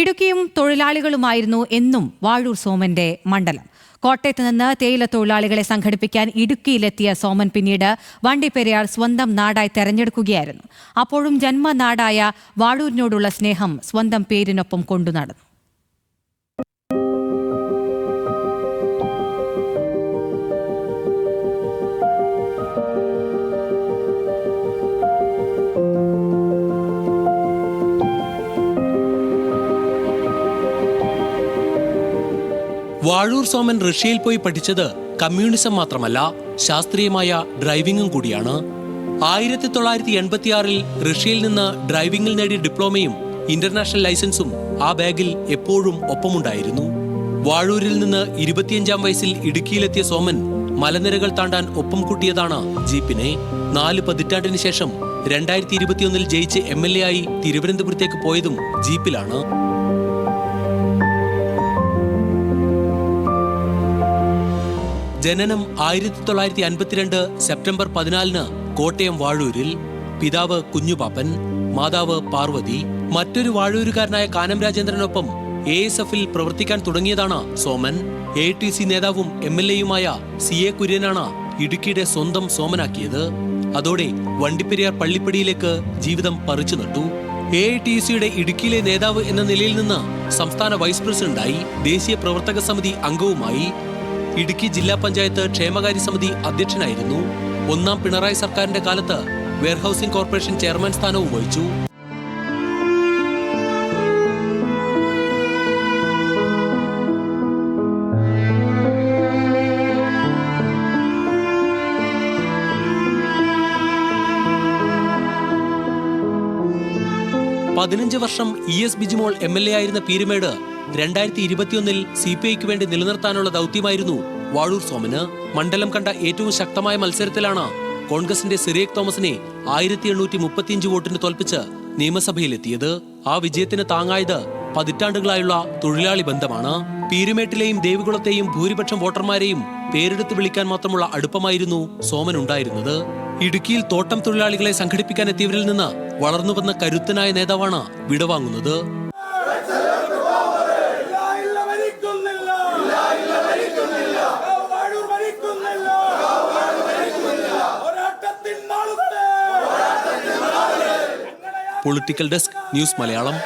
ഇടുക്കിയും തൊഴിലാളികളുമായിരുന്നു എന്നും വാഴൂർ സോമന്റെ മണ്ഡലം. കോട്ടയത്ത് നിന്ന് തേയില തൊഴിലാളികളെ സംഘടിപ്പിക്കാൻ ഇടുക്കിയിലെത്തിയ സോമൻ പിന്നീട് വണ്ടിപ്പെരിയാർ സ്വന്തം നാടായി തെരഞ്ഞെടുക്കുകയായിരുന്നു. അപ്പോഴും ജന്മനാടായ വാഴൂരിനോടുള്ള സ്നേഹം സ്വന്തം പേരിനൊപ്പം കൊണ്ടുനടന്നു. വാഴൂർ സോമൻ റഷ്യയിൽ പോയി പഠിച്ചത് കമ്മ്യൂണിസം മാത്രമല്ല, ശാസ്ത്രീയമായ ഡ്രൈവിംഗും കൂടിയാണ്. 1986 റഷ്യയിൽ നിന്ന് ഡ്രൈവിംഗിൽ നേടിയ ഡിപ്ലോമയും ഇന്റർനാഷണൽ ലൈസൻസും ആ ബാഗിൽ എപ്പോഴും ഒപ്പമുണ്ടായിരുന്നു. വാഴൂരിൽ നിന്ന് 25-ാം വയസ്സിൽ ഇടുക്കിയിലെത്തിയ സോമൻ മലനിരകൾ താണ്ടാൻ ഒപ്പം കൂട്ടിയതാണ് ജീപ്പിനെ. 4 പതിറ്റാണ്ടിന് ശേഷം 2021 ജയിച്ച് MLA ആയി തിരുവനന്തപുരത്തേക്ക് പോയതും ജീപ്പിലാണ്. ജനനം 1952 സെപ്റ്റംബർ 14 കോട്ടയം വാഴൂരിൽ. പിതാവ് കുഞ്ഞുപാപ്പൻ, മാതാവ് പാർവതി. മറ്റൊരു വാഴൂരുകാരനായ കാനം രാജേന്ദ്രനൊപ്പം ASFൽ പ്രവർത്തിക്കാൻ തുടങ്ങിയതാണ് സോമൻ. AITC നേതാവും MLAയുമായ CA കുര്യനാണ് ഇടുക്കിയുടെ സ്വന്തം സോമനാക്കിയത്. അതോടെ വണ്ടിപ്പെരിയാർ പള്ളിപ്പടിയിലേക്ക് ജീവിതം പറിച്ചു നട്ടു. AITCയുടെ ഇടുക്കിയിലെ നേതാവ് എന്ന നിലയിൽ നിന്ന് സംസ്ഥാന വൈസ് പ്രസിഡന്റായി, ദേശീയ പ്രവർത്തക സമിതി അംഗവുമായി. ഇടുക്കി ജില്ലാ പഞ്ചായത്ത് ക്ഷേമകാര്യ സമിതി അധ്യക്ഷനായിരുന്നു. 1ാം പിണറായി സർക്കാരിന്റെ കാലത്ത് വെയർഹൌസിംഗ് കോർപ്പറേഷൻ ചെയർമാൻ സ്ഥാനവും വഹിച്ചു. പതിനഞ്ച് വർഷം ES ബിജിമോൾ MLA ആയിരുന്ന പീരുമേട് 2021 CPIക്ക് വേണ്ടി നിലനിർത്താനുള്ള ദൗത്യമായിരുന്നു വാഴൂർ സോമന്. മണ്ഡലം കണ്ട ഏറ്റവും ശക്തമായ മത്സരത്തിലാണ് കോൺഗ്രസിന്റെ സിറിയക് തോമസിനെ 1835 വോട്ടിന് തോൽപ്പിച്ച് നിയമസഭയിലെത്തിയത്. ആ വിജയത്തിന് താങ്ങായത് പതിറ്റാണ്ടുകളായുള്ള തൊഴിലാളി ബന്ധമാണ്. പീരുമേട്ടിലെയും ദേവികുളത്തെയും ഭൂരിപക്ഷം വോട്ടർമാരെയും പേരെടുത്ത് വിളിക്കാൻ മാത്രമുള്ള അടുപ്പമായിരുന്നു സോമൻ ഉണ്ടായിരുന്നത്. ഇടുക്കിയിൽ തോട്ടം തൊഴിലാളികളെ സംഘടിപ്പിക്കാൻ എത്തിയവരിൽ നിന്ന് വളർന്നുവന്ന കരുത്തനായ നേതാവാണ് വിടവാങ്ങുന്നത്. Political desk, news Malayalam.